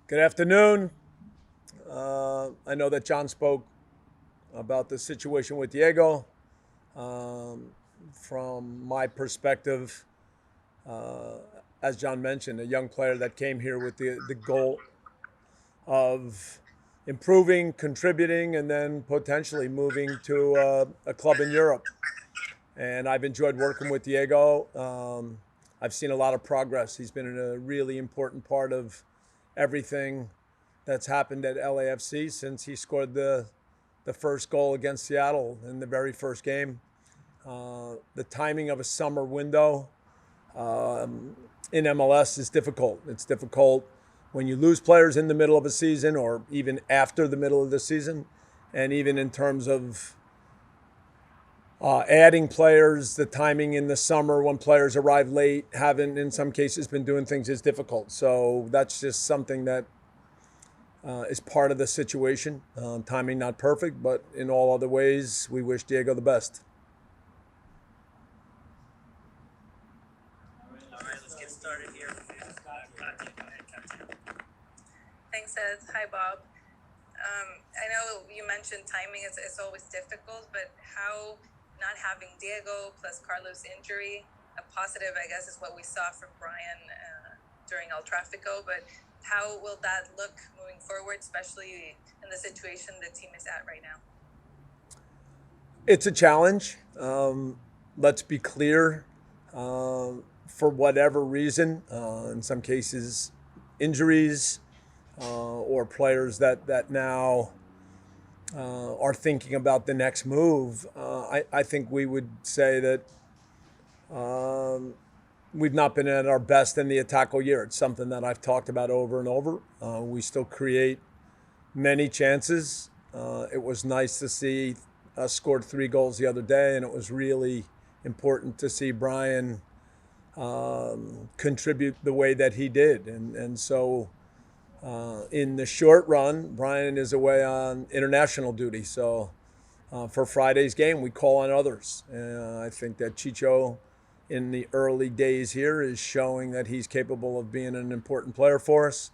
Good afternoon. I know that John spoke about the situation with Diego. Um, from my perspective, uh, as John mentioned, a young player that came here with the goal of improving, contributing, and then potentially moving to a club in Europe. And I've enjoyed working with Diego. I've seen a lot of progress. He's been a really important part of everything that's happened at LAFC since he scored the first goal against Seattle in the very first game. The timing of a summer window in MLS is difficult. It's difficult when you lose players in the middle of a season or even after the middle of the season, and even in terms of adding players, the timing in the summer when players arrive late, haven't in some cases been doing things is difficult. So that's just something that is part of the situation. Timing not perfect, but in all other ways, we wish Diego the best. All right, let's get started here. Katya, go ahead, Katya. Thanks, Ed. Hi, Bob. I know you mentioned timing is always difficult, but how not having Diego plus Carlos' injury, a positive, I guess, is what we saw from Brian during El Tráfico, but how will that look moving forward, especially in the situation the team is at right now? It's a challenge. Let's be clear. For whatever reason, in some cases, injuries or players that now are thinking about the next move, I think we would say that we've not been at our best in the attack all year. It's something that I've talked about over and over. We still create many chances. It was nice to see us scored 3 goals the other day, and it was really important to see Brian contribute the way that he did. And so in the short run, Brian is away on international duty. So for Friday's game, we call on others. I think that Chicho, in the early days here, is showing that he's capable of being an important player for us.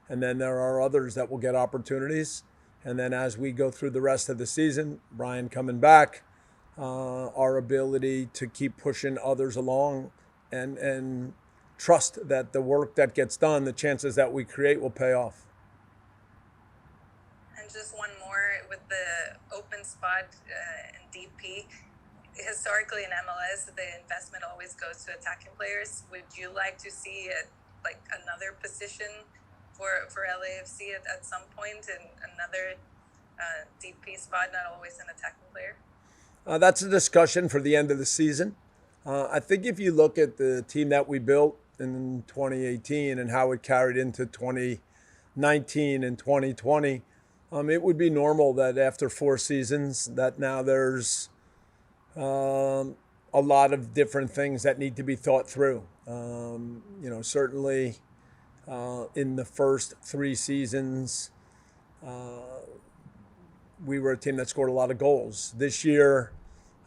And then there are others that will get opportunities. And then as we go through the rest of the season, Brian coming back, our ability to keep pushing others along and trust that the work that gets done, the chances that we create will pay off. And just one more with the open spot in DP. Historically in MLS, the investment always goes to attacking players. Would you like to see like another position for LAFC at some point, and another DP spot, not always an attacking player? That's a discussion for the end of the season. I think if you look at the team that we built in 2018 and how it carried into 2019 and 2020, it would be normal that after 4 seasons that now there's a lot of different things that need to be thought through. Certainly in the first 3 seasons, we were a team that scored a lot of goals. This year,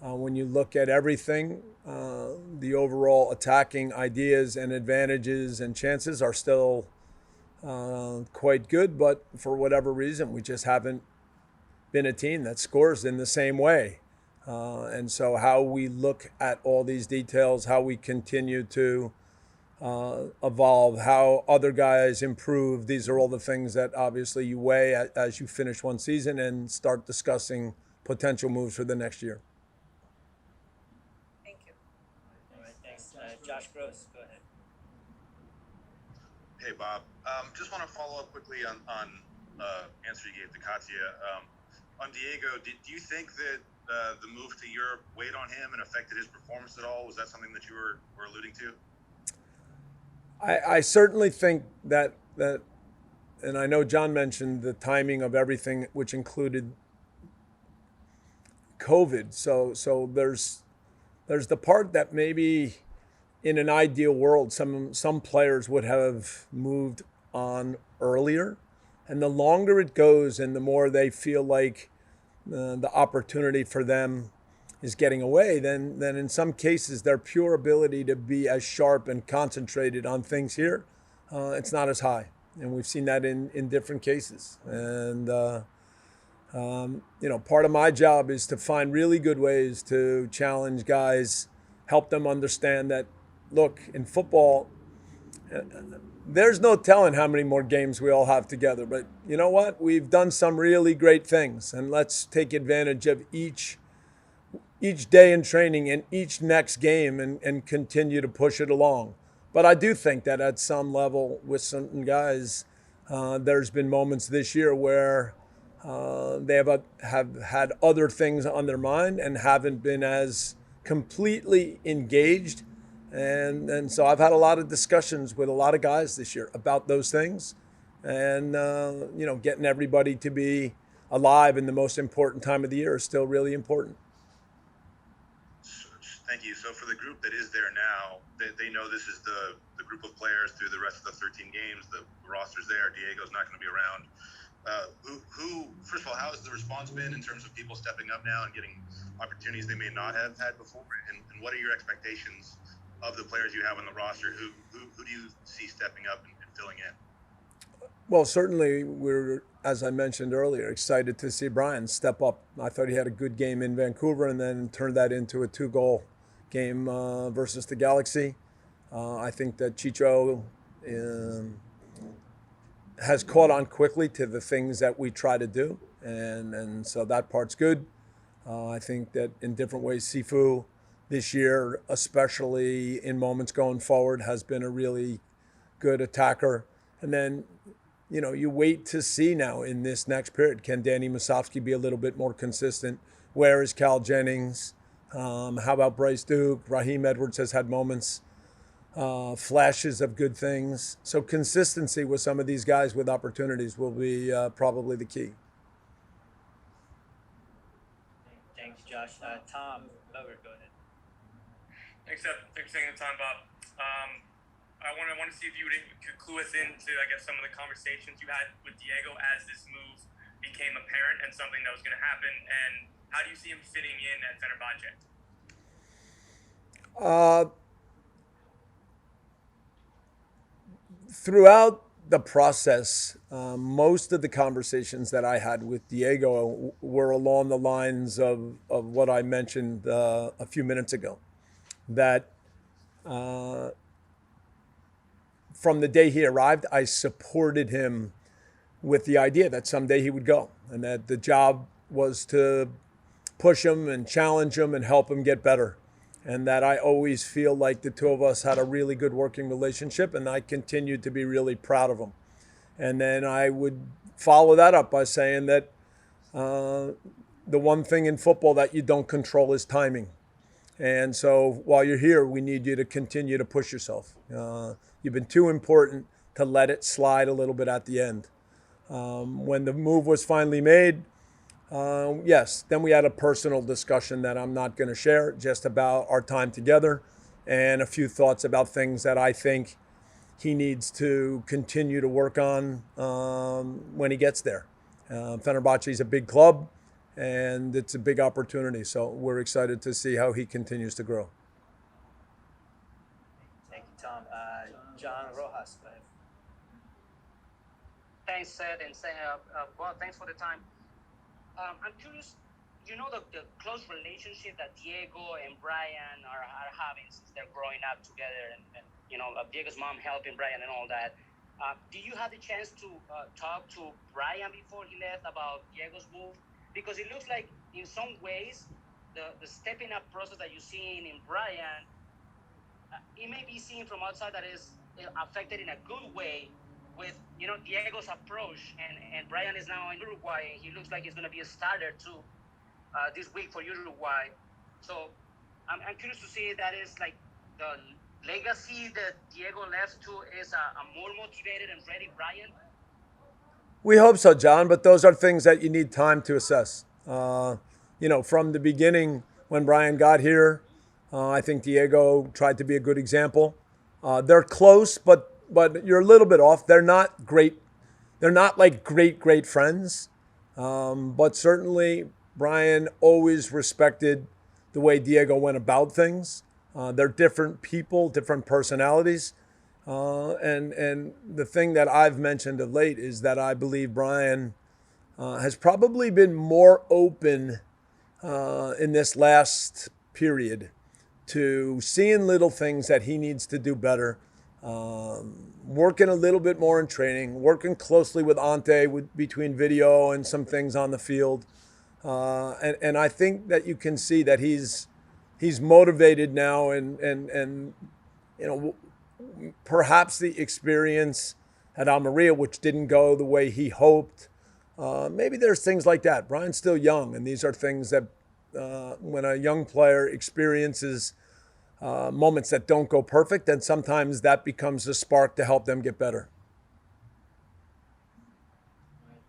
when you look at everything, the overall attacking ideas and advantages and chances are still quite good, but for whatever reason, we just haven't been a team that scores in the same way. And so how we look at all these details, how we continue to evolve, how other guys improve, these are all the things that obviously you weigh as you finish one season and start discussing potential moves for the next year. Thank you. All right, thanks. Josh Gross, go ahead. Hey, Bob. Just want to follow up quickly on answer you gave to Katya. On Diego, do you think that the move to Europe weighed on him and affected his performance at all? Was that something that you were alluding to? I certainly think that, and I know John mentioned the timing of everything, which included COVID. So there's the part that maybe in an ideal world, some players would have moved on earlier, and the longer it goes, and the more they feel like the opportunity for them is getting away, then in some cases their pure ability to be as sharp and concentrated on things here, it's not as high. And we've seen that in different cases. And, part of my job is to find really good ways to challenge guys, help them understand that, look, in football, there's no telling how many more games we all have together. But you know what? We've done some really great things, and let's take advantage of each day in training and each next game and continue to push it along. But I do think that at some level with certain guys, there's been moments this year where they have had other things on their mind and haven't been as completely engaged. And so I've had a lot of discussions with a lot of guys this year about those things, and getting everybody to be alive in the most important time of the year is still really important. Thank you. So for the group that is there now, they know this is the group of players through the rest of the 13 games. The roster's there. Diego's not going to be around. First of all, how has the response been in terms of people stepping up now and getting opportunities they may not have had before? And what are your expectations of the players you have on the roster? Who do you see stepping up and filling in? Well, certainly we're, as I mentioned earlier, excited to see Brian step up. I thought he had a good game in Vancouver and then turned that into a 2-goal game versus the Galaxy. I think that Chicho has caught on quickly to the things that we try to do, and so that part's good. I think that in different ways, Sifu this year, especially in moments going forward, has been a really good attacker. And then, you wait to see now in this next period, can Danny Musovski be a little bit more consistent? Where is Cal Jennings? How about Bryce Duke? Raheem Edwards has had moments, flashes of good things. So consistency with some of these guys with opportunities will be probably the key. Thanks, Josh. Tom, over. Go ahead. Thanks for taking the time, Bob. I want to see if you could clue us into, I guess, some of the conversations you had with Diego as this move became apparent and something that was going to happen. And how do you see him fitting in at Fenerbahce? Throughout the process, most of the conversations that I had with Diego were along the lines of what I mentioned a few minutes ago. That from the day he arrived, I supported him with the idea that someday he would go, and that the job was to push him and challenge him and help him get better. And that I always feel like the two of us had a really good working relationship, and I continued to be really proud of him. And then I would follow that up by saying that the one thing in football that you don't control is timing. And so while you're here, we need you to continue to push yourself. You've been too important to let it slide a little bit at the end. When the move was finally made, yes, then we had a personal discussion that I'm not going to share, just about our time together and a few thoughts about things that I think he needs to continue to work on when he gets there. Fenerbahce is a big club, and it's a big opportunity. So we're excited to see how he continues to grow. Thank you, Tom. John Rojas, go ahead. Thanks, Seth, and well, thanks for the time. I'm curious, the close relationship that Diego and Brian are having since they're growing up together, and Diego's mom helping Brian and all that. Do you have the chance to talk to Brian before he left about Diego's move? Because it looks like in some ways the stepping up process that you're seeing in Brian, it may be seen from outside that is affected in a good way with Diego's approach, and Brian is now in Uruguay, and he looks like he's going to be a starter too this week for Uruguay. So I'm curious to see if that is like the legacy that Diego left to is a more motivated and ready Brian. We hope so, John, but those are things that you need time to assess. From the beginning when Brian got here, I think Diego tried to be a good example. They're close, but you're a little bit off. They're not great. They're not like great friends. But certainly Brian always respected the way Diego went about things. They're different people, different personalities. And the thing that I've mentioned of late is that I believe Brian has probably been more open in this last period to seeing little things that he needs to do better, working a little bit more in training, working closely with Ante between video and some things on the field. And I think that you can see that he's motivated now, and perhaps the experience at Almeria, which didn't go the way he hoped. Maybe there's things like that. Brian's still young, and these are things that when a young player experiences moments that don't go perfect, then sometimes that becomes a spark to help them get better.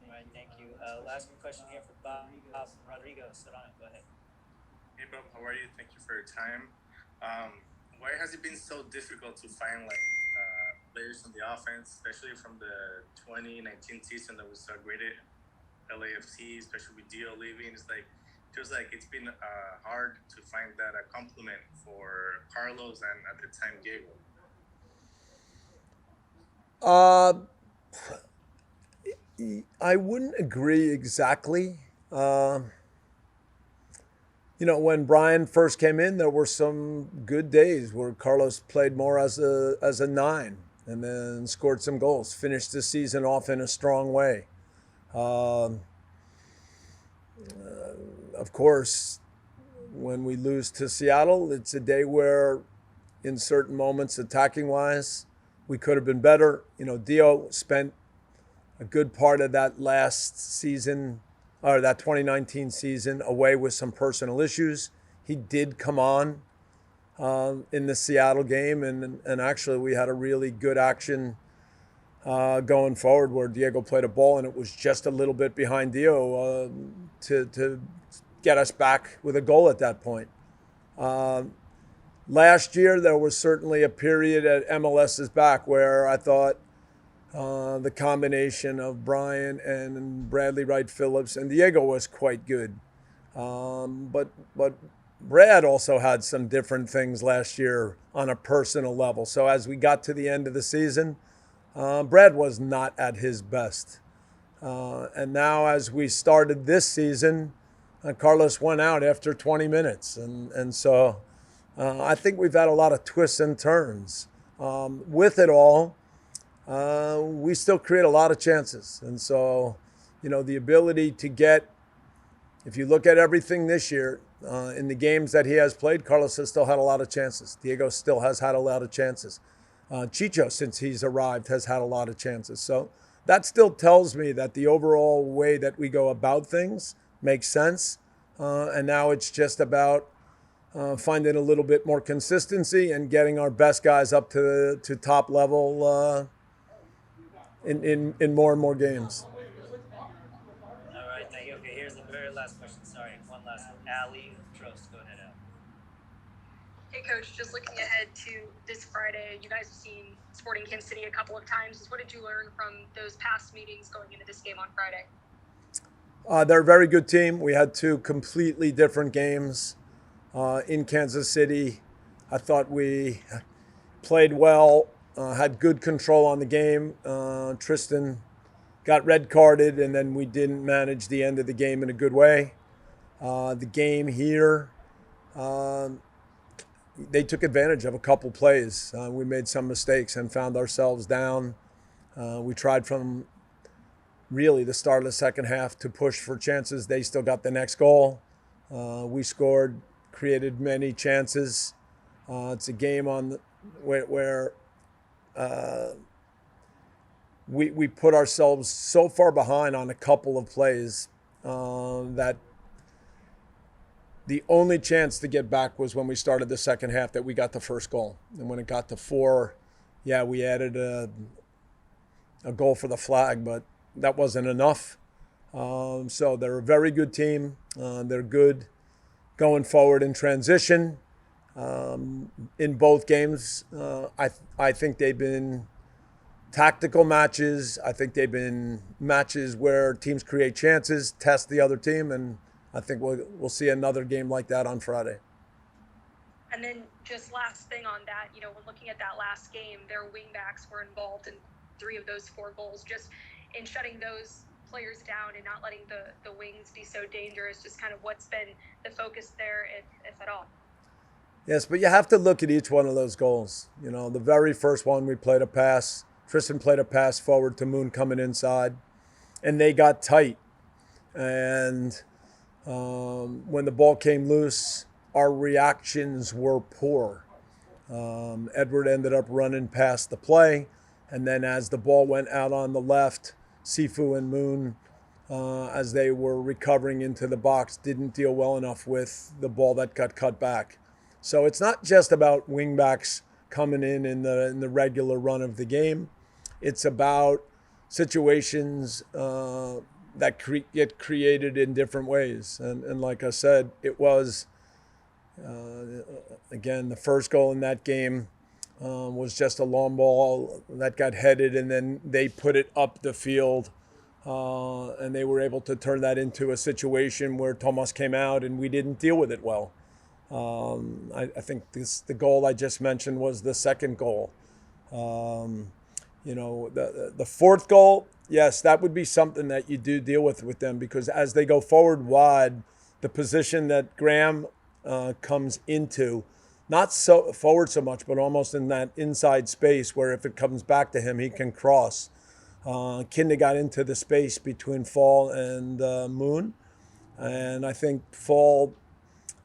All right, thank you. Last question here for Bob Rodrigo. Serrano, go ahead. Hey Bob, how are you? Thank you for your time. Why has it been so difficult to find players on the offense, especially from the 2019 season that we saw great at LAFC, especially with Dio leaving? Feels like it's been hard to find that a complement for Carlos and at the time Diego. I wouldn't agree exactly. When Brian first came in, there were some good days where Carlos played more as a 9 and then scored some goals, finished the season off in a strong way. Of course, when we lose to Seattle, it's a day where in certain moments, attacking-wise, we could have been better. Dio spent a good part of that last season, or that 2019 season, away with some personal issues. He did come on in the Seattle game, and actually we had a really good action going forward where Diego played a ball, and it was just a little bit behind Dio to get us back with a goal at that point. Last year, there was certainly a period at MLS's back where I thought the combination of Brian and Bradley Wright Phillips and Diego was quite good. But Brad also had some different things last year on a personal level. So as we got to the end of the season, Brad was not at his best. And now as we started this season, Carlos went out after 20 minutes. And so I think we've had a lot of twists and turns. With it all, we still create a lot of chances. And so, the ability to get, if you look at everything this year, in the games that he has played, Carlos has still had a lot of chances. Diego still has had a lot of chances. Chicho, since he's arrived, has had a lot of chances. So that still tells me that the overall way that we go about things makes sense. And now it's just about finding a little bit more consistency and getting our best guys up to top level in more and more games. All right, thank you. Okay, here's the very last question. Sorry, one last one. Ali Trost, go ahead, Al. Hey, Coach, just looking ahead to this Friday, you guys have seen Sporting Kansas City a couple of times. What did you learn from those past meetings going into this game on Friday? They're a very good team. We had 2 completely different games in Kansas City. I thought we played well, had good control on the game. Tristan got red carded, and then we didn't manage the end of the game in a good way. The game here, they took advantage of a couple plays. We made some mistakes and found ourselves down. We tried from really the start of the second half to push for chances. They still got the next goal. We scored, created many chances. It's a game where we put ourselves so far behind on a couple of plays that the only chance to get back was when we started the second half, that we got the first goal. And when it got to 4, we added a goal for the flag, but that wasn't enough. So they're a very good team. They're good going forward in transition. In both games, I think they've been tactical matches. I think they've been matches where teams create chances, test the other team, and I think we'll see another game like that on Friday. And then just last thing on that, you know, when looking at that last game, their wingbacks were involved in 3 of those 4 goals. Just in shutting those players down and not letting the wings be so dangerous, just kind of what's been the focus there, if at all. Yes, but you have to look at each one of those goals. You know, the very first one, we played a pass. Tristan played a pass forward to Moon coming inside, and they got tight. And when the ball came loose, our reactions were poor. Edward ended up running past the play, and then as the ball went out on the left, Sifu and Moon, as they were recovering into the box, didn't deal well enough with the ball that got cut back. So it's not just about wingbacks coming in the regular run of the game. It's about situations that get created in different ways. And like I said, it was, again, the first goal in that game was just a long ball that got headed, and then they put it up the field. And they were able to turn that into a situation where Thomas came out and we didn't deal with it well. I think the goal I just mentioned was the second goal. You know, the fourth goal, yes, that would be something that you do deal with them, because as they go forward wide, the position that Graham comes into, not so forward so much, but almost in that inside space where if it comes back to him, he can cross. Kinda got into the space between Fall and Moon, and I think Fall,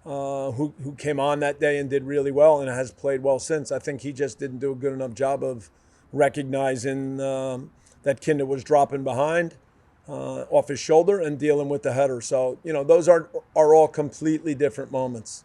who came on that day and did really well and has played well since, I think he just didn't do a good enough job of recognizing that Kinda was dropping behind off his shoulder and dealing with the header. So, you know, those are all completely different moments.